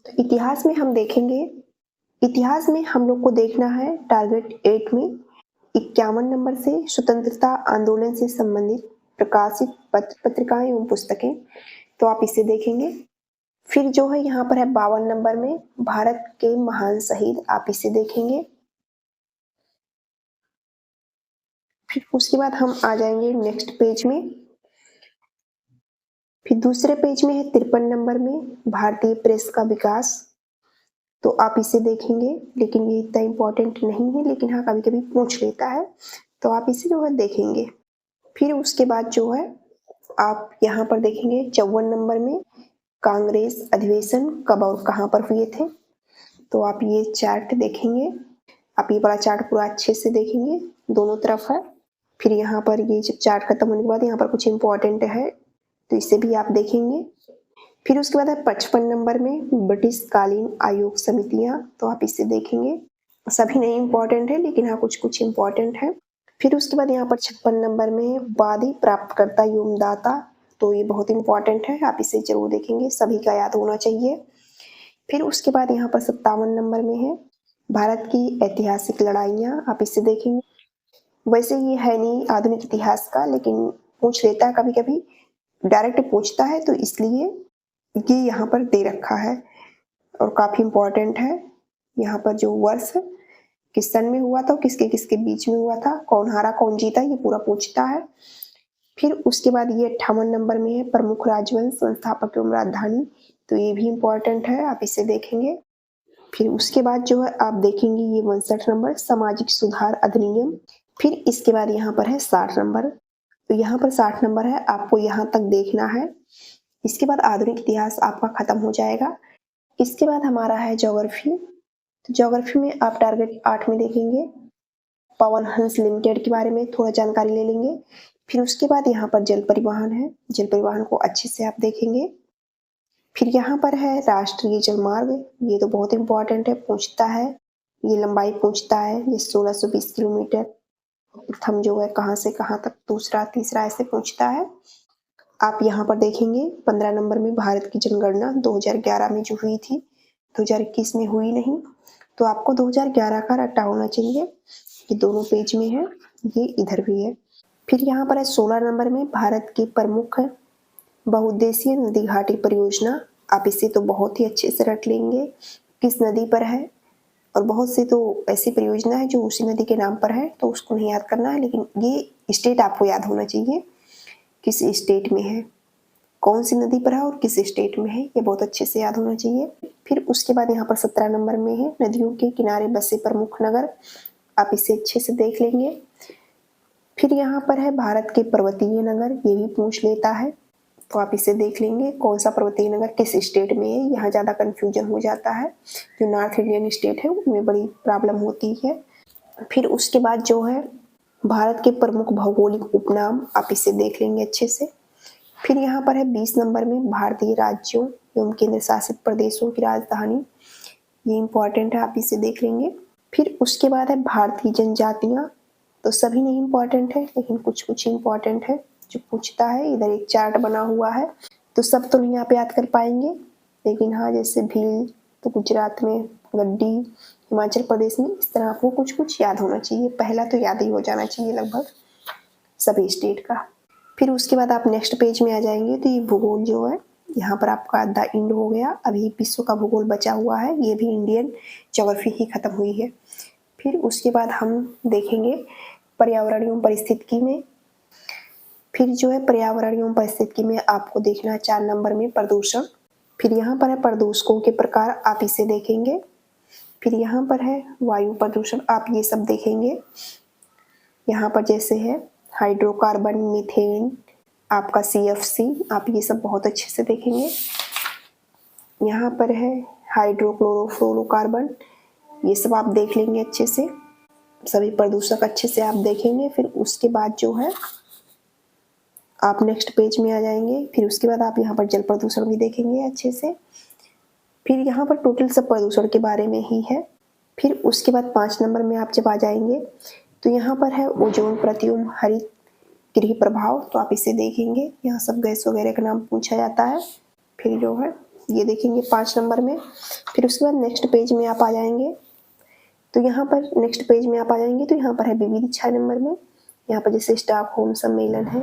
तो इतिहास में हम देखेंगे, इतिहास में हम लोग को देखना है टारगेट 8 में 51 नंबर से स्वतंत्रता आंदोलन से संबंधित प्रकाशित पत्रिकाएं एवं पुस्तकें, तो आप इसे देखेंगे। फिर जो है यहाँ पर है 52 नंबर में भारत के महान शहीद, आप इसे देखेंगे। फिर उसके बाद हम आ जाएंगे नेक्स्ट पेज में। फिर दूसरे पेज में है 53 नंबर में भारतीय प्रेस का विकास, तो आप इसे देखेंगे, लेकिन ये इतना इम्पोर्टेंट नहीं है, लेकिन हाँ कभी कभी पूछ लेता है, तो आप इसे जो है देखेंगे। फिर उसके बाद जो है आप यहाँ पर देखेंगे 54 नंबर में कांग्रेस अधिवेशन कब और कहाँ पर हुए थे, तो आप ये चार्ट देखेंगे। आप ये बड़ा चार्ट पूरा अच्छे से देखेंगे, दोनों तरफ है। फिर यहाँ पर ये जब चार्ट खत्म होने के बाद यहाँ पर कुछ इम्पोर्टेंट है, तो इसे भी आप देखेंगे। फिर उसके बाद है 55 नंबर में ब्रिटिश कालीन आयोग समितियां, तो आप इसे देखेंगे। सभी नहीं इम्पोर्टेंट है, लेकिन हाँ कुछ कुछ इम्पोर्टेंट है। फिर उसके बाद यहाँ पर 56 नंबर में वादी प्राप्तकर्ता एवं दाता, तो ये बहुत इंपॉर्टेंट है, आप इसे जरूर देखेंगे, सभी का याद होना चाहिए। फिर उसके बाद यहाँ पर 57 नंबर में है भारत की ऐतिहासिक लड़ाइयाँ, आप इसे देखेंगे। वैसे ये है नहीं आधुनिक इतिहास का, लेकिन पूछ लेता है कभी कभी, डायरेक्ट पूछता है, तो इसलिए ये यहाँ पर दे रखा है और काफी इम्पोर्टेंट है। यहाँ पर जो वर्ष किस सन में हुआ था, किसके किसके बीच में हुआ था, कौन हारा कौन जीता, ये पूरा पूछता है। फिर उसके बाद ये 58 नंबर में है प्रमुख राजवंश संस्थापक एवं राजधानी, तो ये भी इम्पोर्टेंट है, आप इसे देखेंगे। फिर उसके बाद जो है आप देखेंगे ये 59 नंबर सामाजिक सुधार अधिनियम। फिर इसके बाद यहाँ पर है 60 नंबर, तो यहाँ पर 60 नंबर है, आपको यहाँ तक देखना है। इसके बाद आधुनिक इतिहास आपका खत्म हो जाएगा। इसके बाद हमारा है ज्योग्राफी, तो ज्योग्राफी में आप टारगेट 8 में देखेंगे पवन हंस लिमिटेड के बारे में थोड़ा जानकारी ले लेंगे। फिर उसके बाद यहाँ पर जल परिवहन है, जल परिवहन को अच्छे से आप देखेंगे। फिर यहाँ पर है राष्ट्रीय जल मार्ग, ये तो बहुत इंपॉर्टेंट है, पूछता है, ये लंबाई पूछता है, ये 1620 किलोमीटर प्रथम जो है कहाँ से कहाँ तक, दूसरा तीसरा ऐसे पूछता है। आप यहाँ पर देखेंगे 15 नंबर में भारत की जनगणना 2011 में जो हुई थी, 2021 में हुई नहीं, तो आपको 2011 का रट्टा होना चाहिए। ये दोनों पेज में है, ये इधर भी है। फिर यहाँ पर है 16 नंबर में भारत की प्रमुख बहुउद्देशीय नदी घाटी परियोजना, आप इसे तो बहुत ही अच्छे से रट लेंगे, किस नदी पर है, और बहुत सी तो ऐसी परियोजना है जो उसी नदी के नाम पर है, तो उसको नहीं याद करना है, लेकिन ये स्टेट आपको याद होना चाहिए, किस स्टेट में है, कौन सी नदी पर है और किस स्टेट में है, ये बहुत अच्छे से याद होना चाहिए। फिर उसके बाद यहाँ पर 17 नंबर में है नदियों के किनारे बसे प्रमुख नगर, आप इसे अच्छे से देख लेंगे। फिर यहाँ पर है भारत के पर्वतीय नगर, ये भी पूछ लेता है, तो आप इसे देख लेंगे कौन सा पर्वतीय नगर किस स्टेट में है, यहाँ ज़्यादा कंफ्यूजन हो जाता है, जो नॉर्थ इंडियन स्टेट है उनमें बड़ी प्रॉब्लम होती है। फिर उसके बाद जो है भारत के प्रमुख भौगोलिक उपनाम, आप इसे देख लेंगे अच्छे से। फिर यहाँ पर है 20 नंबर में भारतीय राज्यों एवं केंद्र शासित प्रदेशों की राजधानी, ये इंपॉर्टेंट है, आप इसे देख लेंगे। फिर उसके बाद है भारतीय जनजातियाँ, तो सभी नहीं इम्पोर्टेंट है, लेकिन कुछ कुछ इम्पोर्टेंट है जो पूछता है। इधर एक चार्ट बना हुआ है, तो सब तो नहीं आप याद कर पाएंगे, लेकिन हाँ जैसे भील तो गुजरात में, गड्डी हिमाचल प्रदेश में, इस तरह आपको कुछ कुछ याद होना चाहिए, पहला तो याद ही हो जाना चाहिए लगभग सभी स्टेट का। फिर उसके बाद आप नेक्स्ट पेज में आ जाएंगे, तो ये भूगोल जो है यहाँ पर आपका आधा इंड हो गया, अभी विश्व का भूगोल बचा हुआ है, ये भी इंडियन ज्योग्राफी ही खत्म हुई है। फिर उसके बाद हम देखेंगे पर्यावरण एवं पारिस्थितिकी में। फिर जो है पर्यावरण एवं पारिस्थितिकी में आपको देखना है 4 नंबर में प्रदूषण। फिर यहाँ पर है प्रदूषकों के प्रकार, आप इसे देखेंगे। फिर यहाँ पर है वायु प्रदूषण, आप ये सब देखेंगे। यहाँ पर जैसे है हाइड्रोकार्बन, मीथेन, आपका CFC, आप ये सब बहुत अच्छे से देखेंगे। यहाँ पर है हाइड्रोक्लोरोफ्लोरोकार्बन, ये सब आप देख लेंगे अच्छे से, सभी प्रदूषक अच्छे से आप देखेंगे। फिर उसके बाद जो है आप नेक्स्ट पेज में आ जाएंगे। फिर उसके बाद आप यहाँ पर जल प्रदूषण भी देखेंगे अच्छे से। फिर यहाँ पर टोटल सब प्रदूषण के बारे में ही है। फिर उसके बाद 5 नंबर में आप जब आ जाएंगे, तो यहाँ पर है ओजोन प्रत्युम हरित गृह प्रभाव, तो आप इसे देखेंगे, यहाँ सब गैस वगैरह का नाम पूछा जाता है। फिर जो है ये देखेंगे 5 नंबर में। फिर उसके बाद नेक्स्ट पेज में आप आ जाएंगे, तो यहाँ पर नेक्स्ट पेज में आप आ जाएंगे तो यहाँ पर है विविध 6 नंबर में। यहाँ पर जैसे स्टॉकहोम सम्मेलन है,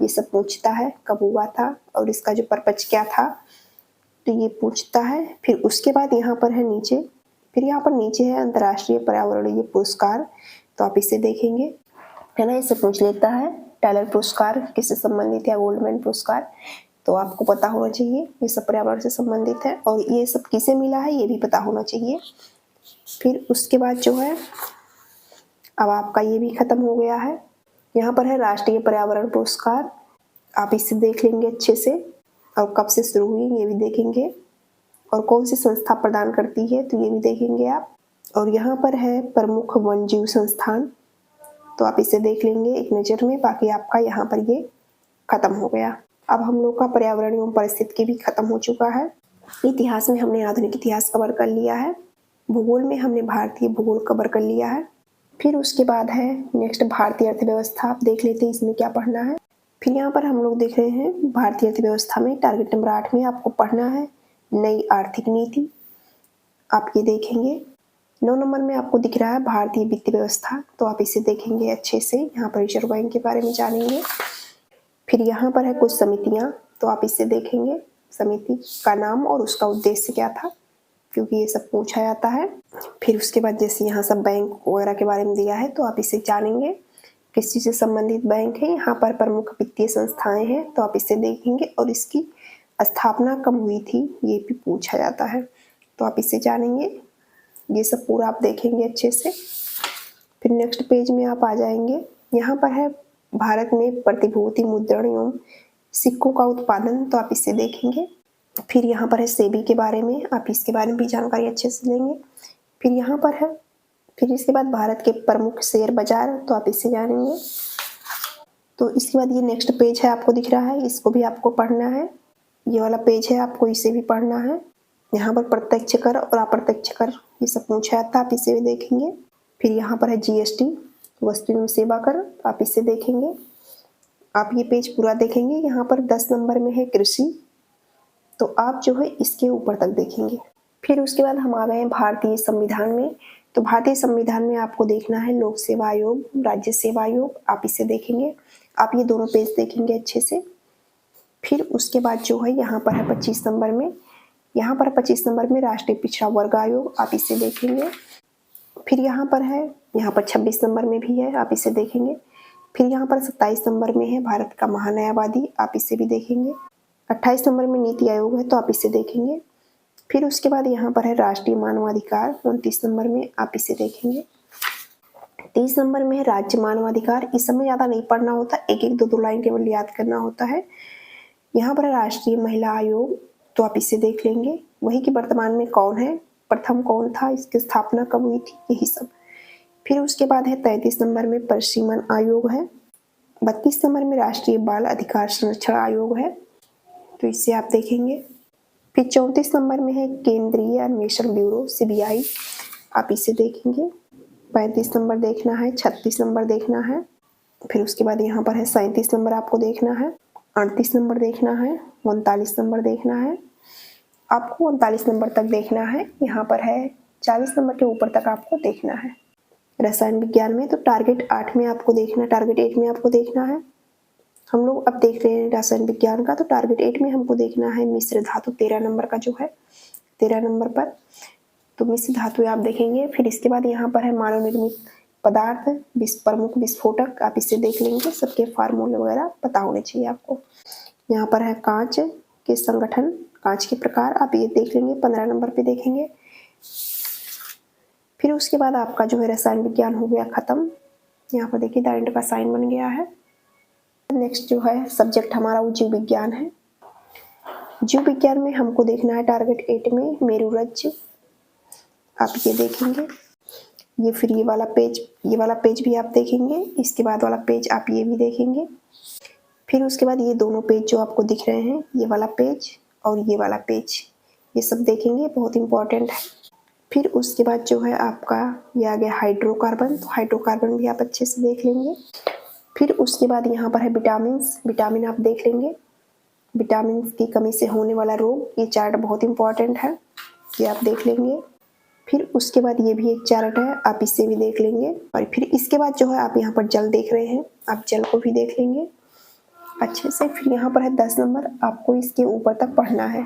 ये सब पूछता है कब हुआ था और इसका जो पर्पज क्या था, तो ये पूछता है। फिर उसके बाद यहाँ पर है नीचे, फिर यहाँ पर नीचे है अंतर्राष्ट्रीय पर्यावरणीय पुरस्कार, तो आप इसे देखेंगे, है ना, इसे पूछ लेता है टाइलर पुरस्कार किससे संबंधित है, गोल्डमैन पुरस्कार, तो आपको पता होना चाहिए ये सब पर्यावरण से संबंधित है और ये सब किसे मिला है ये भी पता होना चाहिए। फिर उसके बाद जो है अब आपका ये भी खत्म हो गया है। यहाँ पर है राष्ट्रीय पर्यावरण पुरस्कार, आप इसे देख लेंगे अच्छे से और कब से शुरू हुई ये भी देखेंगे और कौन सी संस्था प्रदान करती है तो ये भी देखेंगे आप। और यहाँ पर है प्रमुख वन्यजीव संस्थान, तो आप इसे देख लेंगे एक नज़र में। बाकी आपका यहाँ पर ये खत्म हो गया। अब हम लोग का पर्यावरण एवं पारिस्थितिकी भी खत्म हो चुका है। इतिहास में हमने आधुनिक इतिहास कवर कर लिया है, भूगोल में हमने भारतीय भूगोल कवर कर लिया है। फिर उसके बाद है नेक्स्ट भारतीय अर्थव्यवस्था, आप देख लेते हैं इसमें क्या पढ़ना है। फिर यहाँ पर हम लोग देख रहे हैं भारतीय अर्थव्यवस्था में टारगेट नंबर 8 में आपको पढ़ना है नई आर्थिक नीति, आप ये देखेंगे। 9 नंबर में आपको दिख रहा है भारतीय वित्तीय व्यवस्था, तो आप इसे देखेंगे अच्छे से, यहाँ पर रिजर्व बैंक के बारे में जानेंगे। फिर यहाँ पर है कुछ समितियाँ, तो आप इसे देखेंगे समिति का नाम और उसका उद्देश्य क्या था, क्योंकि ये सब पूछा जाता है। फिर उसके बाद जैसे यहाँ सब बैंक वगैरह के बारे में दिया है तो आप इसे जानेंगे किस चीज़ से संबंधित बैंक है। यहाँ पर प्रमुख वित्तीय संस्थाएं हैं, तो आप इसे देखेंगे और इसकी स्थापना कब हुई थी ये भी पूछा जाता है, तो आप इसे जानेंगे। ये सब पूरा आप देखेंगे अच्छे से। फिर नेक्स्ट पेज में आप आ जाएंगे, यहाँ पर है भारत में प्रतिभूति मुद्रण एवं सिक्कों का उत्पादन, तो आप इसे देखेंगे। फिर यहाँ पर है सेबी के बारे में, आप इसके बारे में भी जानकारी अच्छे से लेंगे। फिर यहाँ पर है, फिर इसके बाद भारत के प्रमुख शेयर बाजार, तो आप इसे जानेंगे। तो इसके बाद ये नेक्स्ट पेज है आपको दिख रहा है, इसको भी आपको पढ़ना है। ये वाला पेज है आपको इसे भी पढ़ना है। यहाँ पर प्रत्यक्ष कर और अप्रत्यक्ष कर ये सब पूछा जाता है, आप इसे भी देखेंगे। फिर यहाँ पर है जीएसटी वस्तु एवं सेवा कर, आप इसे देखेंगे। आप ये पेज पूरा देखेंगे। यहाँ पर 10 नंबर में है कृषि, तो आप जो है इसके ऊपर तक देखेंगे। फिर उसके बाद हम आ गए हैं भारतीय संविधान में, तो भारतीय संविधान में आपको देखना है लोक सेवा आयोग, राज्य सेवा आयोग, आप इसे देखेंगे। आप ये दोनों पेज देखेंगे अच्छे से। फिर उसके बाद जो है यहाँ पर है 25 नंबर में, यहाँ पर 25 नंबर में राष्ट्रीय पिछड़ा वर्ग आयोग, आप इसे देखेंगे। फिर यहाँ पर 26 नंबर में भी है, आप इसे देखेंगे। फिर यहाँ पर 27 नंबर में है भारत का महान्यायवादी, आप इसे भी देखेंगे। 28 नंबर में नीति आयोग है, तो आप इसे देखेंगे। फिर उसके बाद यहाँ पर है राष्ट्रीय मानवाधिकार, 29 नंबर में, आप इसे देखेंगे। 30 नंबर में है राज्य मानवाधिकार, इस समय ज़्यादा नहीं पढ़ना होता, एक एक दो लाइन केवल याद करना होता है। यहाँ पर है राष्ट्रीय महिला आयोग, तो आप इसे देख लेंगे। वही कि वर्तमान में कौन है, प्रथम कौन था, इसकी स्थापना कब हुई थी, यही सब। फिर उसके बाद है 33 नंबर में परिसीमन आयोग है। 32 नंबर में राष्ट्रीय बाल अधिकार संरक्षण आयोग है, तो इसे आप देखेंगे। फिर 34 नंबर में है केंद्रीय अन्वेषण ब्यूरो सीबीआई, आप इसे देखेंगे। 35 नंबर देखना है, 36 नंबर देखना है। फिर उसके बाद यहाँ पर है 37 नंबर आपको देखना है, 38 नंबर देखना है, 39 नंबर देखना है, आपको 39 नंबर तक देखना है। यहाँ पर है 40 नंबर के ऊपर तक आपको देखना है। रसायन विज्ञान में तो टारगेट 8 में आपको देखना, टारगेट 8 में आपको देखना है। हम लोग अब देख रहे हैं रसायन विज्ञान का, तो टारगेट 8 में हमको देखना है मिश्र धातु, 13 नंबर का जो है 13 नंबर पर, तो मिश्र धातु आप देखेंगे। फिर इसके बाद यहाँ पर है मानव निर्मित पदार्थ, प्रमुख विस्फोटक, आप इसे देख लेंगे। सबके फार्मूले वगैरह पता होने चाहिए आपको। यहाँ पर है कांच के संगठन, कांच के प्रकार, आप ये देख लेंगे, 15 नंबर पे देखेंगे। फिर उसके बाद आपका जो है रसायन विज्ञान हो गया खत्म। यहाँ पर देखिए डायरेक्ट का साइन बन गया है। नेक्स्ट जो है सब्जेक्ट हमारा वो जीव विज्ञान है। जीव विज्ञान में हमको देखना है टारगेट 8 में मेरुरज्जु, आप ये देखेंगे। ये फिर ये वाला पेज भी आप देखेंगे। इसके बाद वाला पेज आप ये भी देखेंगे। फिर उसके बाद ये दोनों पेज जो आपको दिख रहे हैं, ये वाला पेज और ये वाला पेज, ये सब देखेंगे, बहुत इंपॉर्टेंट है। फिर उसके बाद जो है आपका ये आ गया हाइड्रोकार्बन, तो हाइड्रोकार्बन भी आप अच्छे से देख लेंगे। फिर उसके बाद यहाँ पर है विटामिन आप देख लेंगे। विटामिन की कमी से होने वाला रोग, ये चार्ट बहुत इंपॉर्टेंट है, ये आप देख लेंगे। फिर उसके बाद ये भी एक चार्ट है, आप इसे भी देख लेंगे। और फिर इसके बाद जो है आप यहाँ पर जल देख रहे हैं, आप जल को भी देख लेंगे अच्छे से। फिर यहाँ पर है 10 नंबर, आपको इसके ऊपर तक पढ़ना है।